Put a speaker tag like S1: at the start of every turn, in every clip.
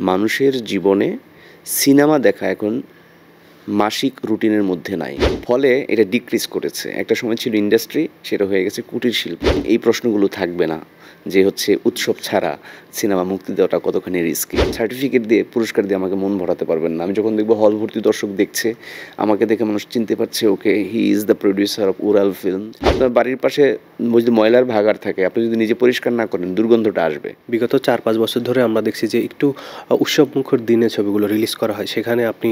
S1: মানুষের জীবনে সিনেমা দেখা এখন মাসিক রুটিনের মধ্যে নাই। ফলে এটা ডিক্রিজ করেছে। একটা সময় ছিল ইন্ডাস্ট্রি, সেটা হয়ে গেছে কুটির শিল্প। এই প্রশ্নগুলো থাকবে না যে উৎসব ছাড়া সিনেমা মুক্তি দেওয়াটা কতখানি রিস্কি। সার্টিফিকেট দিয়ে, পুরস্কার দিয়ে আমাকে মন ভরাতে পারবেন না। আমি যখন দেখবো হল ভর্তি দর্শক দেখছে, আমাকে দেখে মানুষ চিনতে পারছে, okay he is the producer of Ural film. আপনার বাড়ির পাশে যদি ময়লার ভাগাড় থাকে, আপনি যদি নিজে পরিষ্কার না করেন, দুর্গন্ধটা আসবে।
S2: বিগত 4-5 বছর ধরে আমরা দেখছি যে একটু উৎসবমুখর দিনে ছবিগুলো রিলিজ করা হয়, সেখানে আপনি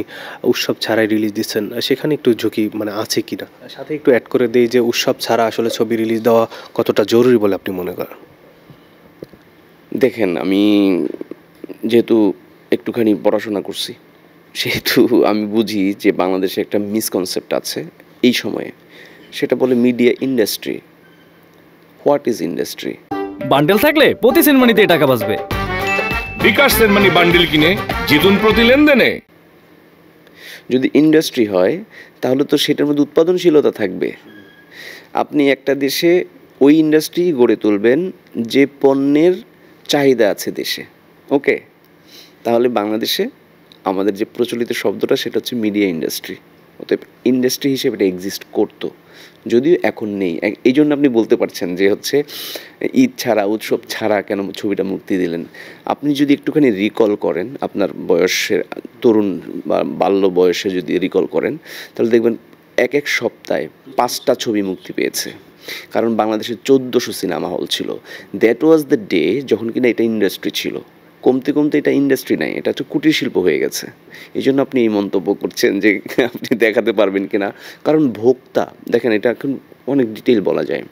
S2: উৎসব ছাড়াই রিলিজ দিচ্ছেন, সেখানে একটু ঝুঁকি আছে কিনা? সাথে একটু অ্যাড করে দেই যে উৎসব ছাড়া আসলে ছবি রিলিজ দেওয়া কতটা জরুরি বলে আপনি মনে করেন?
S1: দেখেন, আমি যেহেতু একটুখানি পড়াশোনা করছি, সেহেতু আমি বুঝি যে বাংলাদেশে একটা মিসকনসেপ্ট আছে এই সময়ে। সেটা বলে media industry. What is industry?
S3: Bundle থাকলে প্রতি সেনমানিতে টাকা বাঁচবে।
S4: বিকাশ সেনমানি বান্ডেল কিনে জিতুন প্রতি লেনদেনে।
S1: যদি ইন্ডাস্ট্রি হয় তাহলে তো সেটার মধ্যে উৎপাদনশীলতা থাকবে। আপনি একটা দেশে ওই ইন্ডাস্ট্রি গড়ে তুলবেন যে পণ্যের চাহিদা আছে দেশে। ওকে, তাহলে বাংলাদেশে আমাদের যে প্রচলিত শব্দটা সেটা হচ্ছে মিডিয়া ইন্ডাস্ট্রি। অতএব ইন্ডাস্ট্রি হিসেবে এটা এক্সিস্ট করতো, যদিও এখন নেই। এই জন্য আপনি বলতে পারছেন যে ঈদ ছাড়া, উৎসব ছাড়া কেন ছবিটা মুক্তি দিলেন। আপনি যদি একটুখানি রিকল করেন, আপনার বয়সের তরুণ বা বাল্য বয়সে যদি রিকল করেন, তাহলে দেখবেন এক সপ্তাহে 5টা ছবি মুক্তি পেয়েছে। কারণ বাংলাদেশে 1400 সিনেমা হল ছিল। দ্যাট ওয়াজ দ্য ডে যখন কিনা এটা ইন্ডাস্ট্রি ছিল। কমতে কমতে এটা ইন্ডাস্ট্রি নাই, এটা হচ্ছে কুটির শিল্প হয়ে গেছে। এই জন্য আপনি এই মন্তব্য করছেন যে আপনি দেখাতে পারবেন কিনা। কারণ ভোক্তা, দেখেন, এটা এখন অনেক ডিটেইল বলা যায়।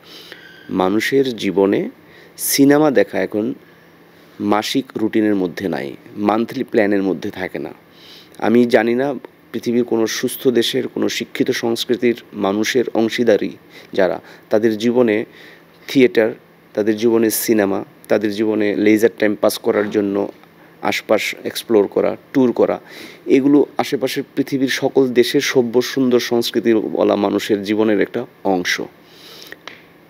S1: মানুষের জীবনে সিনেমা দেখা এখন মাসিক রুটিনের মধ্যে নাই, মান্থলি প্ল্যানের মধ্যে থাকে না। আমি জানি না পৃথিবীর কোনো সুস্থ দেশের কোনো শিক্ষিত সংস্কৃতির মানুষের অংশীদারি যারা, তাদের জীবনে থিয়েটার, তাদের জীবনে সিনেমা, তাদের জীবনে লেজার টাইম পাস করার জন্য আশপাশ এক্সপ্লোর করা, ট্যুর করা, এগুলো আশেপাশের পৃথিবীর সকল দেশের সভ্য সুন্দর সংস্কৃতির বলা মানুষের জীবনের একটা অংশ।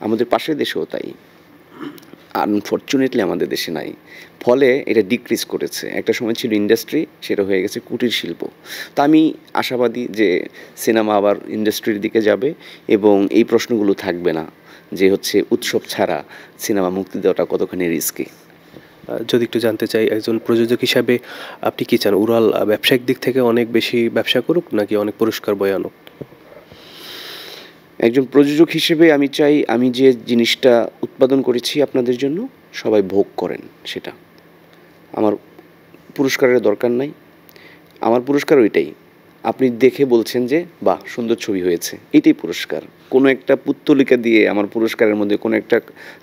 S1: আমাদের পাশের দেশেও তাই, আনফর্চুনেটলি আমাদের দেশে নাই। ফলে এটা ডিক্রিজ করেছে। একটা সময় ছিল ইন্ডাস্ট্রি, সেটা হয়ে গেছে কুটির শিল্প। তা আমি আশাবাদী যে সিনেমা আবার ইন্ডাস্ট্রির দিকে যাবে এবং এই প্রশ্নগুলো থাকবে না যে উৎসব ছাড়া সিনেমা মুক্তি দেওয়াটা কতখানি রিস্কি।
S2: যদি একটু জানতে চাই, একজন প্রযোজক হিসাবে আপনি কি চান? উড়াল ব্যবসায়িক দিক থেকে অনেক বেশি ব্যবসা করুক, নাকি অনেক পুরস্কার বয়ে আনুক?
S1: একজন প্রযোজক হিসেবে আমি চাই আমি যে জিনিসটা উৎপাদন করেছি আপনাদের জন্য সবাই ভোগ করেন সেটা। আমার পুরস্কারের দরকার নাই। আমার পুরস্কার ওইটাই, আপনি দেখে বলছেন যে বাহ, সুন্দর ছবি হয়েছে, এটাই পুরস্কার। কোনো একটা পুত্তলিকা দিয়ে, আমার পুরস্কারের মধ্যে কোনো একটা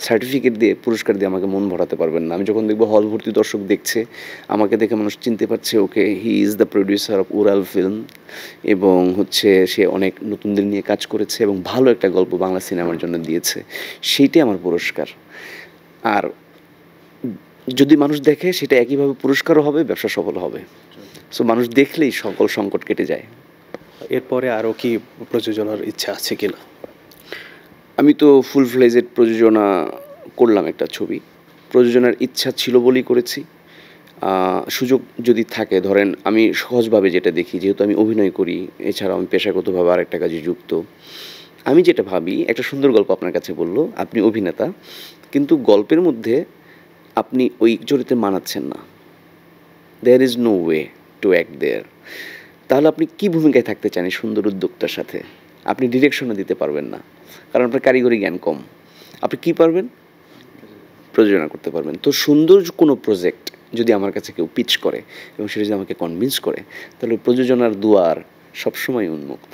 S1: সার্টিফিকেট দিয়ে, পুরস্কার দিয়ে আমাকে মন ভরাতে পারবেন না। আমি যখন দেখবো হল ভর্তি দর্শক দেখছে, আমাকে দেখে মানুষ চিনতে পারছে, okay he is the producer of Ural film, এবং সে অনেক নতুনদের নিয়ে কাজ করেছে এবং ভালো একটা গল্প বাংলা সিনেমার জন্য দিয়েছে, সেইটাই আমার পুরস্কার। আর যদি মানুষ দেখে, সেটা একইভাবে পুরস্কারও হবে, ব্যবসা সফল হবে। সো মানুষ দেখলেই সকল সংকট কেটে যায়।
S2: এরপরে আরও কি প্রযোজনার ইচ্ছা আছে কিনা?
S1: আমি তো ফুল ফ্লেজেড প্রযোজনা করলাম একটা ছবি। প্রযোজনার ইচ্ছা ছিল বলেই করেছি। সুযোগ যদি থাকে, ধরেন আমি সহজভাবে যেটা দেখি, যেহেতু আমি অভিনয় করি, এছাড়াও আমি পেশাগতভাবে আরেকটা কাজে যুক্ত, আমি যেটা ভাবি, একটা সুন্দর গল্প আপনার কাছে বললো, আপনি অভিনেতা, কিন্তু গল্পের মধ্যে আপনি ওই চরিত্রে মানাচ্ছেন না, there is no way to act there. তাহলে আপনি কী ভূমিকায় থাকতে চান এই সুন্দর উদ্যোক্তার সাথে? আপনি ডিরেকশনও দিতে পারবেন না, কারণ আপনার কারিগরি জ্ঞান কম। আপনি কি পারবেন? প্রযোজনা করতে পারবেন। তো সুন্দর কোনো প্রজেক্ট যদি আমার কাছে কেউ পিচ করে এবং সেটা যদি আমাকে কনভিন্স করে, তাহলে প্রযোজনার দুয়ার সবসময় উন্মুক্ত।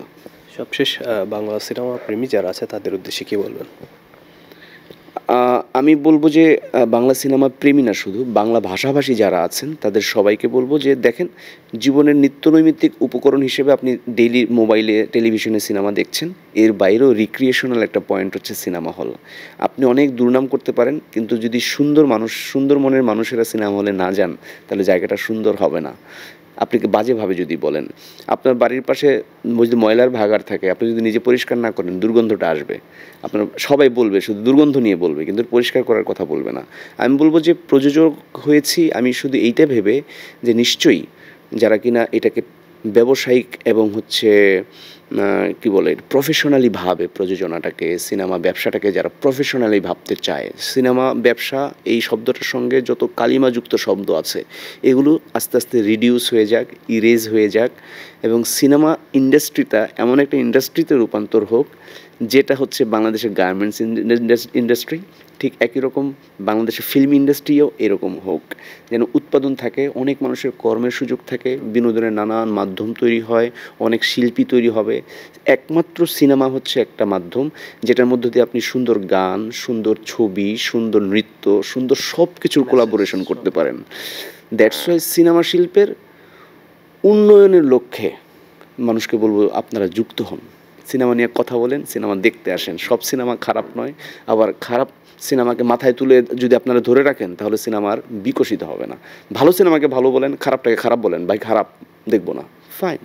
S2: সবশেষ বাংলা সিনেমা প্রেমী যারা আছে তাদের উদ্দেশ্যে কী বলবেন?
S1: আমি বলবো যে বাংলা সিনেমা প্রেমী না, শুধু বাংলা ভাষাভাষী যারা আছেন তাদের সবাইকে বলবো যে দেখেন, জীবনের নিত্যনৈমিত্তিক উপকরণ হিসেবে আপনি ডেইলি মোবাইলে, টেলিভিশনে সিনেমা দেখছেন, এর বাইরেও রিক্রিয়েশনাল একটা পয়েন্ট হচ্ছে সিনেমা হল। আপনি অনেক দুর্নাম করতে পারেন, কিন্তু যদি সুন্দর মনের মানুষেরা সিনেমা হলে না যান, তাহলে জায়গাটা সুন্দর হবে না। আপনাকে বাজেভাবে যদি বলেন, আপনার বাড়ির পাশে যদি ময়লার ভাগাড় থাকে, আপনি যদি নিজে পরিষ্কার না করেন দুর্গন্ধটা আসবে। আপনার সবাই বলবে, শুধু দুর্গন্ধ নিয়ে বলবে, কিন্তু পরিষ্কার করার কথা বলবে না। আমি বলব যে প্রযোজক হয়েছি আমি শুধু এইটা ভেবে যে নিশ্চয়ই যারা কিনা এটাকে ব্যবসায়িক এবং হচ্ছে কি বলে প্রফেশনালি ভাবে প্রযোজনাটাকে, সিনেমা ব্যবসাটাকে যারা প্রফেশনালি ভাবতে চায়, সিনেমা ব্যবসা এই শব্দটার সঙ্গে যত কালিমাযুক্ত শব্দ আছে এগুলো আস্তে আস্তে রিডিউস হয়ে যাক, ইরেজ হয়ে যাক, এবং সিনেমা ইন্ডাস্ট্রিটা এমন একটা ইন্ডাস্ট্রিতে রূপান্তর হোক যেটা হচ্ছে বাংলাদেশের গার্মেন্টস ইন্ডাস্ট্রি, ঠিক একই রকম বাংলাদেশের ফিল্ম ইন্ডাস্ট্রিও এরকম হোক, যেন উৎপাদন থাকে, অনেক মানুষের কর্মের সুযোগ থাকে, বিনোদনের নানান মাধ্যম তৈরি হয়, অনেক শিল্পী তৈরি হবে। একমাত্র সিনেমা হচ্ছে একটা মাধ্যম যেটার মধ্য দিয়ে আপনি সুন্দর গান, সুন্দর ছবি, সুন্দর নৃত্য, সুন্দর সব কিছুর কোলাবোরেশন করতে পারেন। দ্যাটস ওয়াই সিনেমা শিল্পের উন্নয়নের লক্ষ্যে মানুষকে বলবো আপনারা যুক্ত হন, সিনেমা নিয়ে কথা বলেন, সিনেমা দেখতে আসেন। সব সিনেমা খারাপ নয়, আবার খারাপ সিনেমাকে মাথায় তুলে যদি আপনারা ধরে রাখেন তাহলে সিনেমার বিকশিত হবে না। ভালো সিনেমাকে ভালো বলেন, খারাপটাকে খারাপ বলেন, ভাই খারাপ দেখবো না, ফাইন।